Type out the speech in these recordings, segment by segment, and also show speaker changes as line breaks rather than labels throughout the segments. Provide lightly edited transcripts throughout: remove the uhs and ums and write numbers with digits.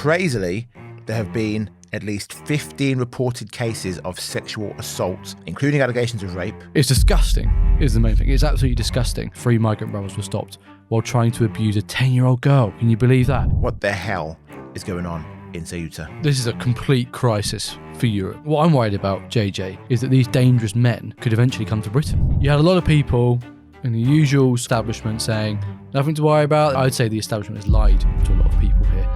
crazily, there have been at least 15 reported cases of sexual assault, including allegations of rape.
It's disgusting, is the main thing. It's absolutely disgusting. 3 migrant brothers were stopped while trying to abuse a 10-year-old girl. Can you believe that?
What the hell is going on in Ceuta?
This is a complete crisis for Europe. What I'm worried about, JJ, is that these dangerous men could eventually come to Britain. You had a lot of people in the usual establishment saying, nothing to worry about. I'd say the establishment has lied to a lot of people here.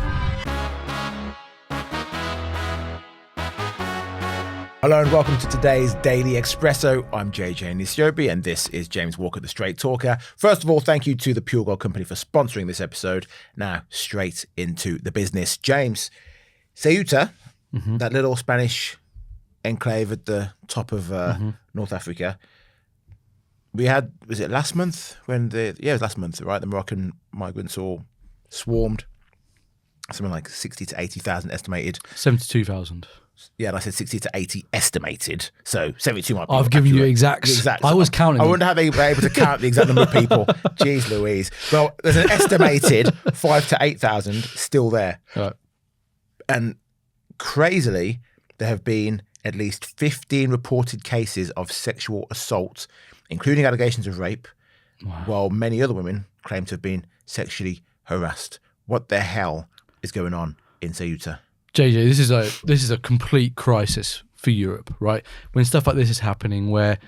Hello and welcome to today's Daily Expresso. I'm JJ Nisiobi and this is James Walker, the Straight Talker. First of all, thank you to the Pure Gold Company for sponsoring this episode. Now, straight into the business. James, Ceuta, that little Spanish enclave at the top of North Africa. We had, was it last month? It was last month, right? The Moroccan migrants all swarmed. Something like 60 to 80,000 estimated.
72,000.
Yeah, and I said 60 to 80 estimated. So 72 might be.
I've given you exacts. I was counting.
I wonder how they were able to count the exact number of people. Jeez Louise. Well, there's an estimated 5 to 8,000 still there.
Right.
And crazily, there have been at least 15 reported cases of sexual assault, including allegations of rape, while many other women claim to have been sexually harassed. What the hell is going on in Ceuta?
JJ, this is a complete crisis for Europe, right? When stuff like this is happening, where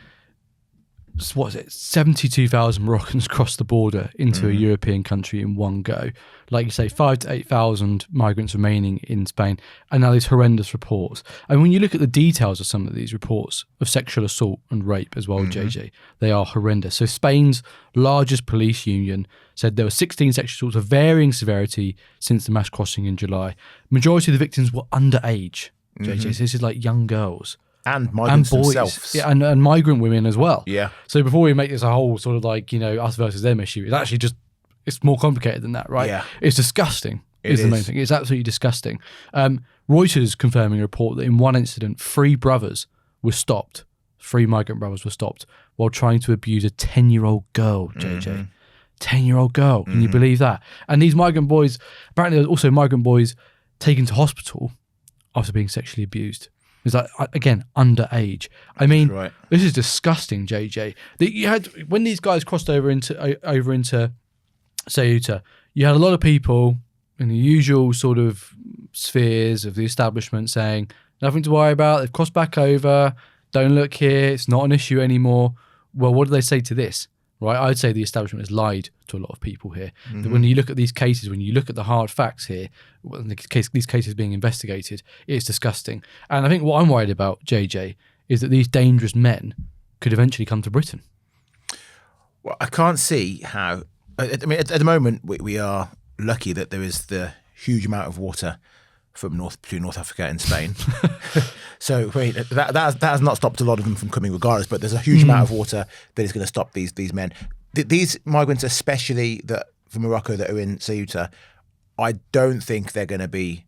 72,000 Moroccans cross the border into a European country in one go. Like you say, 5 to 8,000 migrants remaining in Spain, and now these horrendous reports. And when you look at the details of some of these reports of sexual assault and rape as well, JJ, they are horrendous. So Spain's largest police union said there were 16 sexual assaults of varying severity since the mass crossing in July. Majority of the victims were underage, JJ. So this is like young girls.
And migrants
and boys,
themselves.
Yeah, and migrant women as well.
Yeah.
So before we make this a whole sort of like, us versus them issue, it's actually just, it's more complicated than that, right?
Yeah.
It's disgusting, is the main thing. It's absolutely disgusting. Reuters confirming a report that in one incident, 3 brothers were stopped, 3 migrant brothers were stopped while trying to abuse a 10-year-old girl, JJ. 10-year-old girl. Can you believe that? And these migrant boys, apparently there's also migrant boys taken to hospital after being sexually abused. It's like, again, underage. I mean, This is disgusting, JJ. You had, when these guys crossed over into Ceuta, you had a lot of people in the usual sort of spheres of the establishment saying, nothing to worry about, they've crossed back over, don't look here, it's not an issue anymore. Well, what do they say to this? Right, I'd say the establishment has lied to a lot of people here. That when you look at these cases, when you look at the hard facts here, these cases being investigated, it's disgusting. And I think what I'm worried about, JJ, is that these dangerous men could eventually come to Britain.
Well, I can't see how. I mean, at the moment, we are lucky that there is the huge amount of water from between North Africa and Spain. So that has not stopped a lot of them from coming regardless, but there's a huge amount of water that is going to stop these men. These migrants, especially from Morocco that are in Ceuta, I don't think they're going to be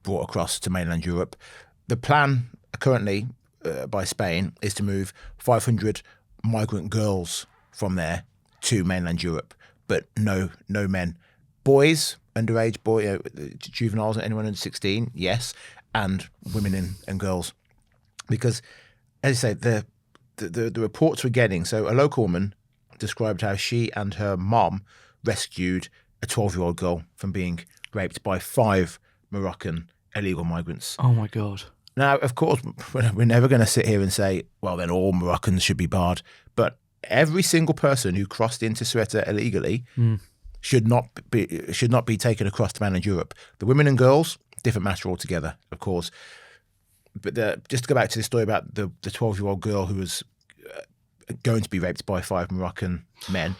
brought across to mainland Europe. The plan currently by Spain is to move 500 migrant girls from there to mainland Europe, but no men. Boys, underage juveniles, anyone under 16, yes, and women and girls. Because, as you say, the reports we're getting, so a local woman described how she and her mom rescued a 12-year-old girl from being raped by 5 Moroccan illegal migrants.
Oh my God.
Now, of course, we're never going to sit here and say, well, then all Moroccans should be barred. But every single person who crossed into Ceuta illegally should not be taken across to mainland Europe. The women and girls, different matter altogether, of course. But just to go back to the story about the 12-year-old girl who was going to be raped by 5 Moroccan men,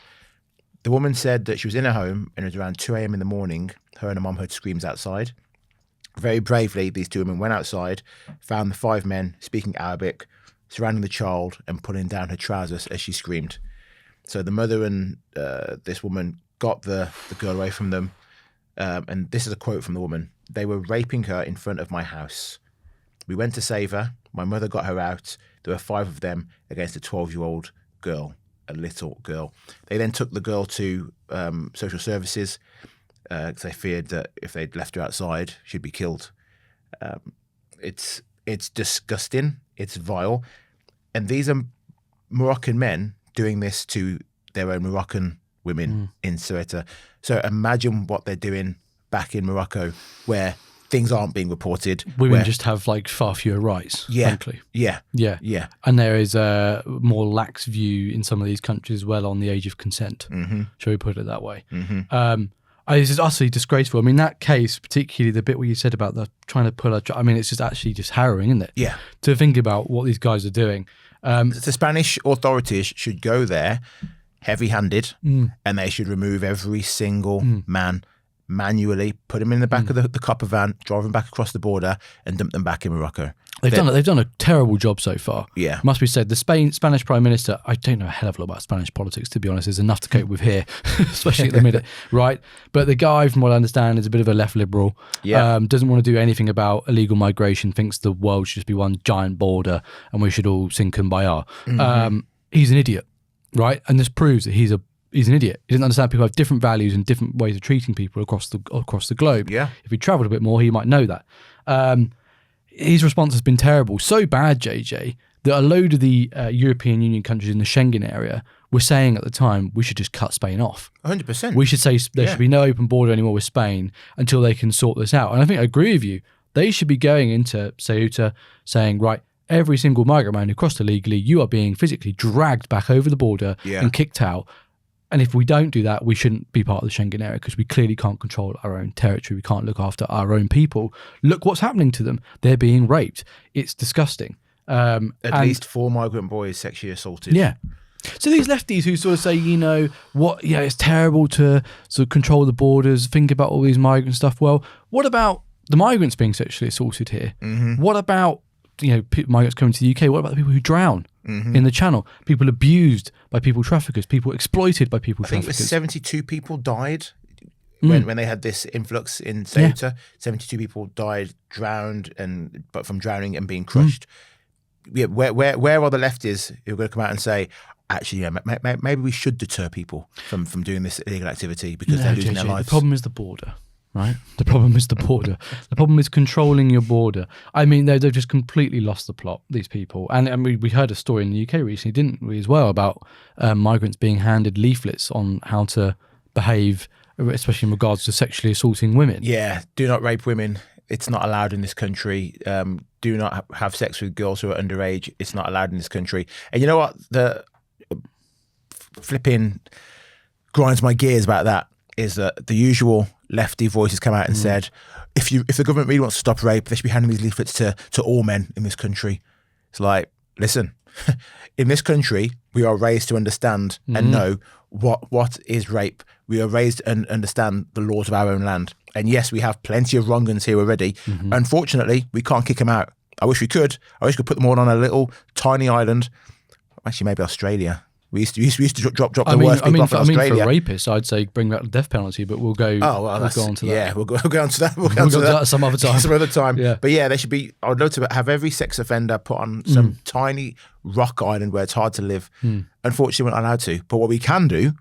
the woman said that she was in her home and it was around 2 a.m. in the morning. Her and her mum heard screams outside. Very bravely, these 2 women went outside, found the 5 men speaking Arabic, surrounding the child and pulling down her trousers as she screamed. So the mother and this woman got the girl away from them. And this is a quote from the woman. "They were raping her in front of my house. We went to save her. My mother got her out. There were 5 of them against a 12-year-old girl, a little girl. They then took the girl to social services. because they feared that if they'd left her outside, she'd be killed. It's disgusting. It's vile. And these are Moroccan men doing this to their own Moroccan women in Ceuta. So imagine what they're doing back in Morocco, where things aren't being reported.
Women just have like far fewer rights, frankly.
Yeah.
And there is a more lax view in some of these countries as well on the age of consent. Shall we put it that way? This is utterly disgraceful. I mean, that case, particularly the bit where you said about the trying to pull a... I mean, it's just actually just harrowing, isn't it?
Yeah.
To think about what these guys are doing.
The Spanish authorities should go there heavy-handed and they should remove every single man manually, put them in the back of the copper van, drive them back across the border and dump them back in Morocco.
They've done a terrible job so far.
Yeah.
Must be said, the Spanish Prime Minister, I don't know a hell of a lot about Spanish politics, to be honest. There's enough to cope with here, especially at the minute, right? But the guy, from what I understand, is a bit of a left liberal.
Yeah.
Doesn't want to do anything about illegal migration, thinks the world should just be one giant border and we should all sink kumbaya. He's an idiot, right? And this proves that he's an idiot. He doesn't understand people have different values and different ways of treating people across the globe.
Yeah.
If he travelled a bit more, he might know that. His response has been terrible. So bad, JJ, that a load of the European Union countries in the Schengen area were saying at the time, we should just cut Spain off.
100%.
We should say there should be no open border anymore with Spain until they can sort this out. And I think I agree with you. They should be going into Ceuta saying, right, every single migrant man who crossed illegally, you are being physically dragged back over the border and kicked out. And if we don't do that, we shouldn't be part of the Schengen area because we clearly can't control our own territory. We can't look after our own people. Look what's happening to them. They're being raped. It's disgusting.
At least 4 migrant boys sexually assaulted.
Yeah. So these lefties who sort of say, it's terrible to sort of control the borders, think about all these migrant stuff. Well, what about the migrants being sexually assaulted here? What about migrants coming to the UK? What about the people who drown in the Channel? People abused by people traffickers, people exploited by people traffickers.
I think it was 72 people died when they had this influx in Ceuta. 72 people died, drowned, but from drowning and being crushed. Yeah, where are the lefties who are going to come out and say, actually, maybe we should deter people from doing this illegal activity because they're losing their lives?
The problem is the border. Right? The problem is the border. The problem is controlling your border. I mean, they've just completely lost the plot, these people. And we heard a story in the UK recently, didn't we, as well, about migrants being handed leaflets on how to behave, especially in regards to sexually assaulting women.
Yeah, do not rape women. It's not allowed in this country. Do not have sex with girls who are underage. It's not allowed in this country. And you know what? The flipping grinds my gears about that is that the usual lefty voices come out and said, if the government really wants to stop rape, they should be handing these leaflets to all men in this country. It's like, listen, in this country, we are raised to understand and know what is rape. We are raised and understand the laws of our own land. And yes, we have plenty of wrong-uns here already. Unfortunately, we can't kick them out. I wish we could. I wish we could put them all on a little tiny island. Actually, maybe Australia. We used to drop the worst people off in Australia.
For rapists, I'd say bring back the death penalty, but we'll go. We'll go on to that.
Yeah, we'll go on to that. We'll
go on to that some other time.
Some other time.
Yeah.
But yeah, they should be. I would love to have every sex offender put on some tiny rock island where it's hard to live. Unfortunately, we're not allowed to. But what we can do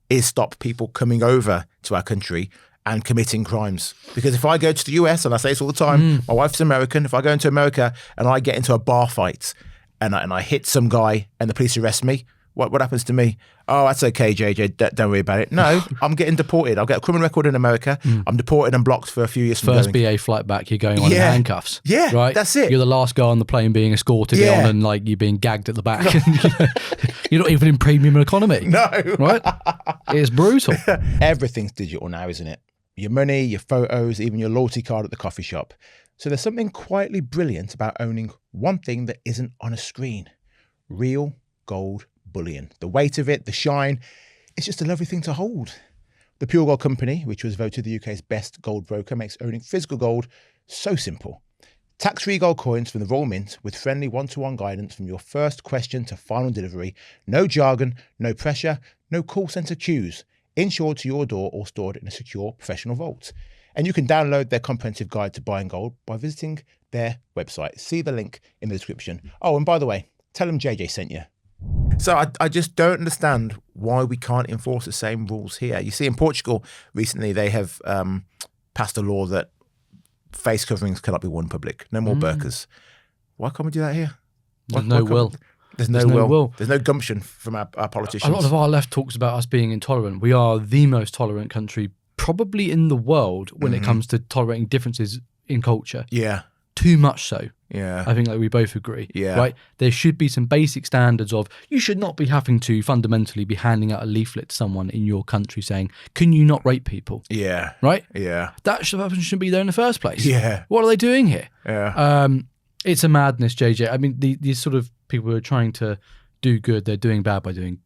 is stop people coming over to our country and committing crimes. Because if I go to the US, and I say this all the time, my wife's American. If I go into America and I get into a bar fight and I hit some guy and the police arrest me, what happens to me? Oh, that's okay, JJ. Don't worry about it. No, I'm getting deported. I'll get a criminal record in America. I'm deported and blocked for a few years.
First BA flight back, you're going on in handcuffs.
Yeah,
right.
That's it.
You're the last guy on the plane being escorted on, and like you're being gagged at the back. You're not even in premium economy.
No,
right? It's brutal.
Everything's digital now, isn't it? Your money, your photos, even your loyalty card at the coffee shop. So there's something quietly brilliant about owning one thing that isn't on a screen: real gold bullion. The weight of it, the shine, it's just a lovely thing to hold. The Pure Gold Company, which was voted the UK's best gold broker, makes owning physical gold so simple. Tax-free gold coins from the Royal Mint with friendly one-to-one guidance from your first question to final delivery. No jargon, no pressure, no call centre queues. Insured to your door or stored in a secure professional vault. And you can download their comprehensive guide to buying gold by visiting their website. See the link in the description. Oh, and by the way, tell them JJ sent you. So I just don't understand why we can't enforce the same rules here. You see, in Portugal recently, they have passed a law that face coverings cannot be worn in public. No more burqas. Why can't we do that here?
There's no will.
There's no will. There's no gumption from our politicians.
A lot of our left talks about us being intolerant. We are the most tolerant country probably in the world when it comes to tolerating differences in culture.
Yeah.
Too much so.
Yeah.
I think like we both agree.
Yeah.
Right? There should be some basic standards of you should not be having to fundamentally be handing out a leaflet to someone in your country saying, can you not rape people?
Yeah.
Right?
Yeah.
That shouldn't be there in the first place.
Yeah.
What are they doing here?
Yeah.
It's a madness, JJ. I mean, these sort of people who are trying to do good, they're doing bad by doing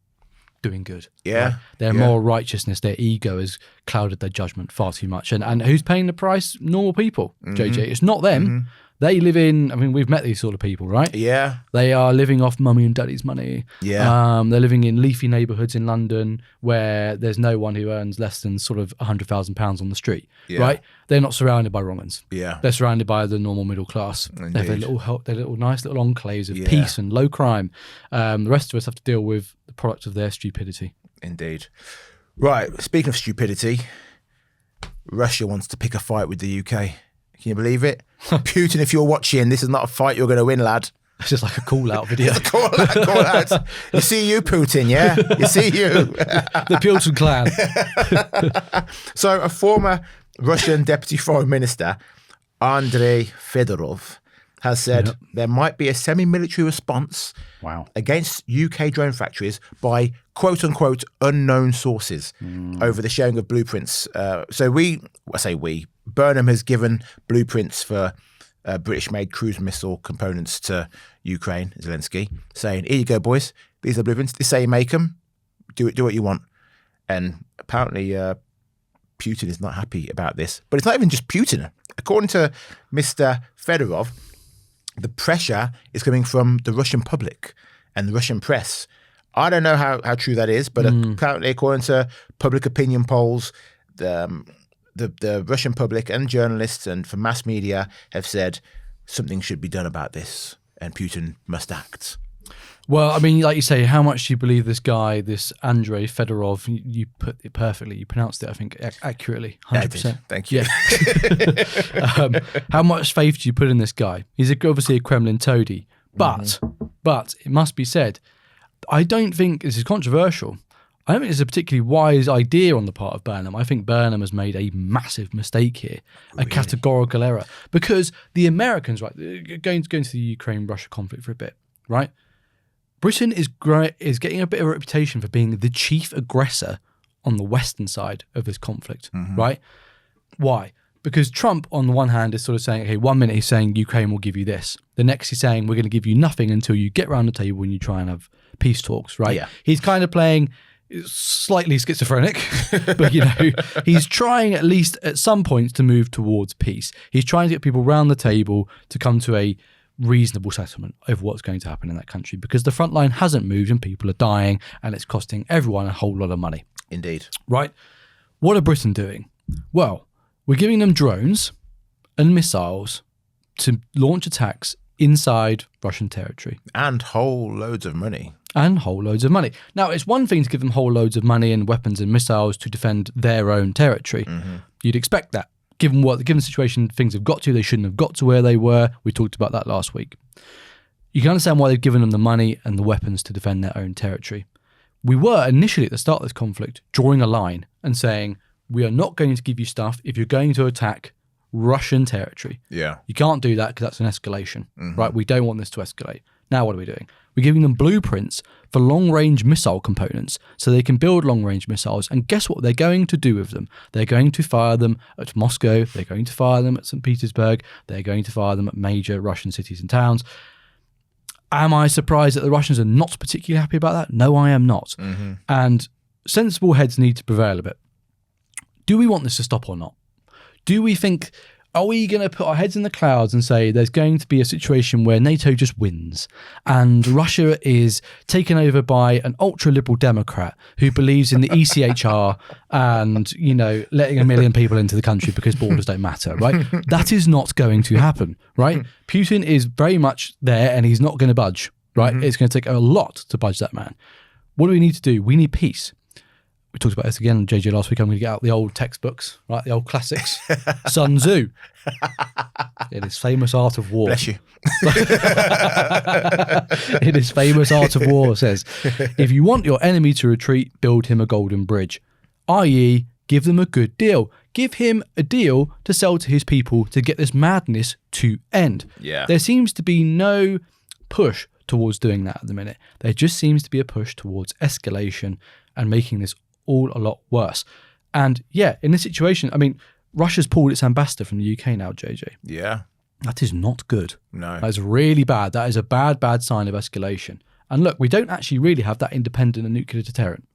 good.
Yeah.
Right? Their moral righteousness, their ego has clouded their judgment far too much. And who's paying the price? Normal people, JJ. It's not them. They live in, I mean, we've met these sort of people, right?
Yeah.
They are living off mummy and daddy's money.
Yeah.
They're living in leafy neighbourhoods in London where there's no one who earns less than sort of £100,000 on the street, right? They're not surrounded by wrong uns.
Yeah.
They're surrounded by the normal middle class.
Indeed.
They have their little nice little enclaves of peace and low crime. The rest of us have to deal with the product of their stupidity.
Indeed. Right. Speaking of stupidity, Russia wants to pick a fight with the UK. Can you believe it? Putin, if you're watching, this is not a fight you're going to win, lad.
It's just like a call-out video.
call out. You see you, Putin, yeah? You see you.
The Putin clan.
So a former Russian Deputy Foreign Minister, Andrei Fedorov, has said there might be a semi-military response against UK drone factories by quote-unquote unknown sources over the sharing of blueprints. Burnham has given blueprints for British-made cruise missile components to Ukraine, Zelensky, saying, here you go, boys. These are blueprints. They say you make them. Do what you want. And apparently Putin is not happy about this. But it's not even just Putin. According to Mr. Fedorov, the pressure is coming from the Russian public and the Russian press. I don't know how true that is, but apparently, according to public opinion polls, the Russian public and journalists and for mass media have said something should be done about this and Putin must act.
Well, I mean, like you say, how much do you believe this guy, this Andrei Fedorov? You put it perfectly. You pronounced it, I think, accurately, 100%.
Thank you.
Yeah. How much faith do you put in this guy? He's obviously a Kremlin toady, but it must be said, I don't think this is controversial. I don't think it's a particularly wise idea on the part of Burnham. I think Burnham has made a massive mistake here, a categorical error, because the Americans, right, going to the Ukraine-Russia conflict for a bit, right? Britain is getting a bit of a reputation for being the chief aggressor on the Western side of this conflict, right? Why? Because Trump, on the one hand, is sort of saying, okay, 1 minute he's saying Ukraine will give you this. The next he's saying we're going to give you nothing until you get around the table and you try and have peace talks, right?
Yeah.
He's kind of playing slightly schizophrenic, but he's trying at least at some points to move towards peace. He's trying to get people around the table to come to a reasonable settlement over what's going to happen in that country, because the front line hasn't moved and people are dying and it's costing everyone a whole lot of money.
Indeed.
Right? What are Britain doing? Well, we're giving them drones and missiles to launch attacks inside Russian territory.
And whole loads of money. Now, it's one thing to give them whole loads of money and weapons and missiles to defend their own territory. You'd expect that. Given the situation things have got to, they shouldn't have got to where they were. We talked about that last week. You can understand why they've given them the money and the weapons to defend their own territory. We were initially at the start of this conflict drawing a line and saying, we are not going to give you stuff if you're going to attack Russian territory. Yeah.
You can't do that because that's an escalation, right? We don't want this to escalate. Now what are we doing? We're giving them blueprints for long-range missile components so they can build long-range missiles. And guess what they're going to do with them? They're going to fire them at Moscow. They're going to fire them at St. Petersburg. They're going to fire them at major Russian cities and towns. Am I surprised that the Russians are not particularly happy about that? No, I am not. And sensible heads need to prevail a bit. Do we want this to stop or not? Do we think... Are we going to put our heads in the clouds and say there's going to be a situation where NATO just wins and Russia is taken over by an ultra-liberal Democrat who believes in the ECHR and, letting 1 million people into the country because borders don't matter, right? That is not going to happen, right? Putin is very much there and he's not going to budge, right? It's going to take a lot to budge that man. What do we need to do? We need peace. We talked about this again, JJ, last week. I'm going to get out the old textbooks, right? The old classics. Sun Tzu. In his famous art of war.
Bless you.
In his famous art of war says, if you want your enemy to retreat, build him a golden bridge, i.e. give them a good deal. Give him a deal to sell to his people to get this madness to end.
Yeah.
There seems to be no push towards doing that at the minute. There just seems to be a push towards escalation and making this all a lot worse. And yeah, in this situation, I mean, Russia's pulled its ambassador from the UK now, JJ.
Yeah.
That is not good.
No.
That is really bad. That is a bad, bad sign of escalation. And look, we don't actually really have that independent and nuclear deterrent.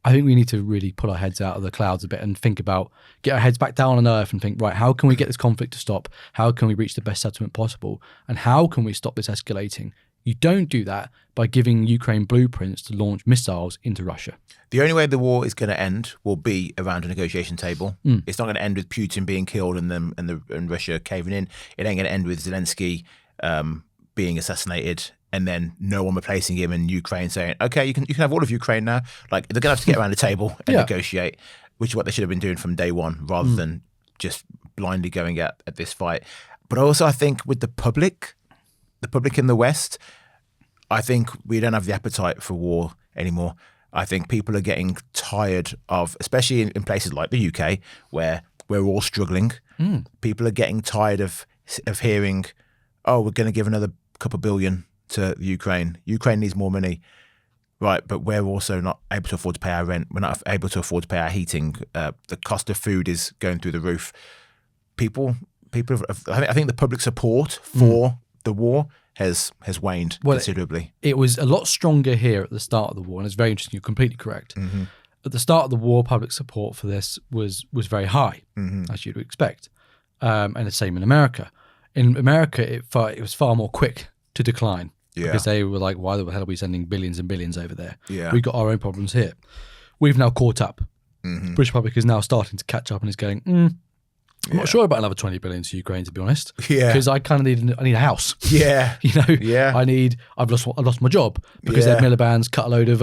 I think we need to really pull our heads out of the clouds a bit and think about, get our heads back down on earth and think, right, how can we get this conflict to stop? How can we reach the best settlement possible? And how can we stop this escalating? You don't do that by giving Ukraine blueprints to launch missiles into Russia.
The only way the war is going to end will be around a negotiation table. It's not going to end with Putin being killed and Russia caving in. It ain't going to end with Zelensky being assassinated and then no one replacing him and Ukraine saying, okay, you can have all of Ukraine now. Like, they're going to have to get around the table and negotiate, which is what they should have been doing from day one rather than just blindly going at this fight. But also, I think with the public in the West, I think we don't have the appetite for war anymore. I think people are getting tired of, especially in places like the UK, where we're all struggling. People are getting tired of hearing, oh, we're going to give another couple billion to the Ukraine. Ukraine needs more money. Right, but we're also not able to afford to pay our rent. We're not able to afford to pay our heating. The cost of food is going through the roof. People, I think the public support for the war has waned considerably.
It was a lot stronger here at the start of the war, and it's very interesting. You're completely correct. At the start of the war, public support for this was very high, as you'd expect, and the same in America. In America, it was far more quick to decline because they were like, why the hell are we sending billions and billions over there? We've got our own problems here. We've now caught up. The British public is now starting to catch up and is going, I'm not sure about another 20 billion to Ukraine, to be honest. Because I kind of need a house. I've lost my job because their Miliband's cut a load of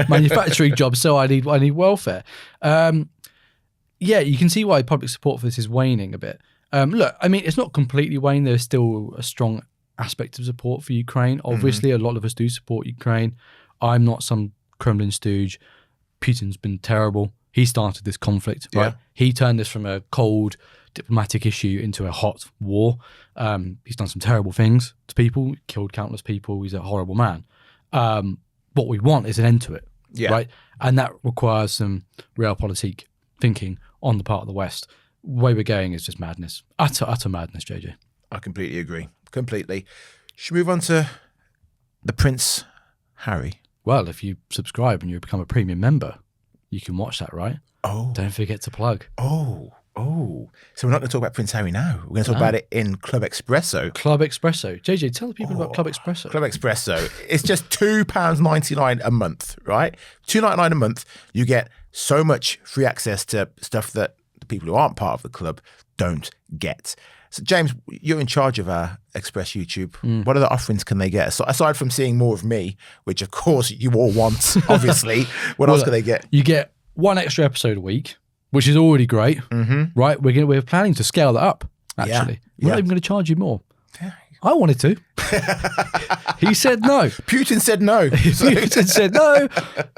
manufacturing jobs, so I need welfare. You can see why public support for this is waning a bit. Look, I mean, it's not completely waning. There's still a strong aspect of support for Ukraine. Obviously, a lot of us do support Ukraine. I'm not some Kremlin stooge. Putin's been terrible. He started this conflict, right? He turned this from a cold diplomatic issue into a hot war. He's done some terrible things to people, killed countless people. He's a horrible man. What we want is an end to it, right? And that requires some realpolitik thinking on the part of the West. The way we're going is just madness. Utter madness, JJ.
I completely agree. Completely. Should we move on to the Prince Harry?
Well, if you subscribe and you become a premium member, you can watch that, right?
Oh.
Don't forget to plug.
Oh. So we're not going to talk about Prince Harry now. We're going to talk about it in Club Expresso.
Club Expresso. JJ, tell the people about Club Expresso.
Club Expresso. It's just £2.99 a month, right? $2.99 a month. You get so much free access to stuff that the people who aren't part of the club don't get. So, James, you're in charge of our Express YouTube. What other offerings can they get? So, aside from seeing more of me, which, of course, you all want, obviously, what else can they get?
You get one extra episode a week, which is already great, right? We're planning to scale that up, actually. We're not even going to charge you more. I wanted to. He said no.
Putin said no.
Putin said no.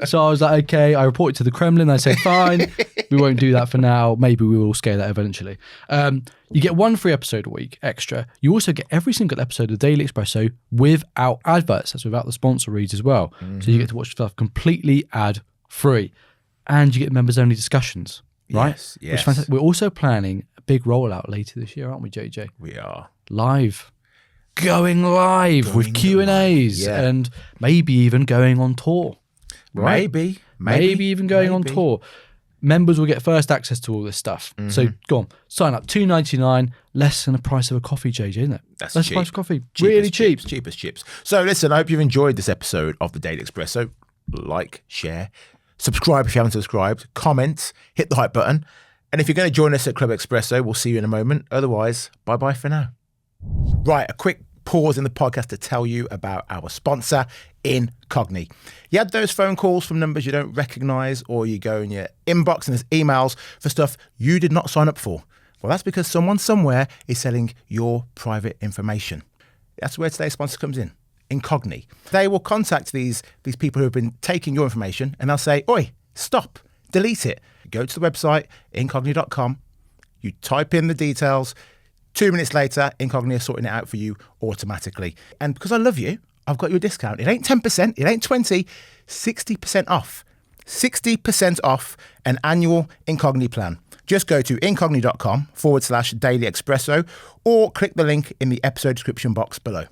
So I was like, okay. I reported to the Kremlin. I said, fine, we won't do that for now. Maybe we will scale that eventually. You get one free episode a week extra. You also get every single episode of Daily Expresso without adverts. That's without the sponsor reads as well. So you get to watch stuff completely ad-free. And you get members-only discussions, right?
Yes.
Which is fantastic. We're also planning a big rollout later this year, aren't we, JJ?
We are.
Live. Going live with Q&As and maybe even going on tour. Right? Maybe even going on tour. Members will get first access to all this stuff. So go on, sign up. $2.99, less than the price of a coffee, JJ, isn't it?
That's
less
cheap.
The price of coffee. Really cheap.
Cheap as chips. So listen, I hope you've enjoyed this episode of the Daily Expresso. Like, share, subscribe if you haven't subscribed, comment, hit the hype button. And if you're going to join us at Club Expresso, we'll see you in a moment. Otherwise, bye-bye for now. Right, a quick pause in the podcast to tell you about our sponsor, Incogni. You had those phone calls from numbers you don't recognize, or you go in your inbox and there's emails for stuff you did not sign up for. Well, that's because someone somewhere is selling your private information. That's where today's sponsor comes in, Incogni. They will contact these people who have been taking your information, and they'll say, oi, stop, delete it. Go to the website, incogni.com. You type in the details. 2 minutes later, Incogni are sorting it out for you automatically. And because I love you, I've got you a discount. It ain't 10%, it ain't 20, 60% off. 60% off an annual Incogni plan. Just go to incogni.com/Daily Expresso or click the link in the episode description box below.